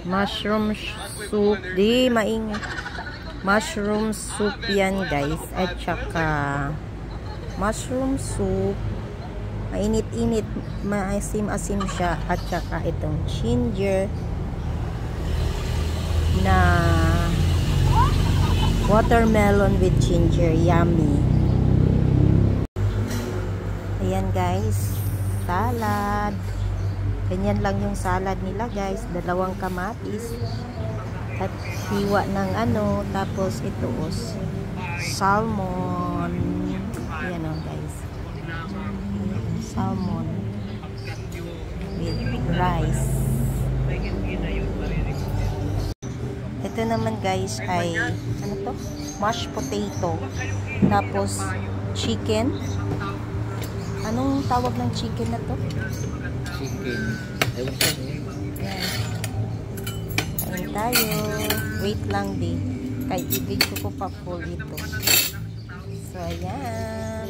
Mushroom soup. Di maingay. Mushroom soup yan guys. At saka mushroom soup. Mainit-init. Maasim-asim siya. At saka itong ginger na watermelon with ginger. Yummy. Ayan guys. Salad. Ganyan lang yung salad nila guys. 2 kamatis. At hiwa ng ano. Tapos ito salmon. Ayan o guys. Salmon. With rice. Ito naman guys ay ano to? Mashed potato. Tapos chicken. Anong tawag ng chicken na to? Chicken. Ewan ko niya. Ayan tayo. Wait lang di. Kay i-video ko pa full ito. So ayan.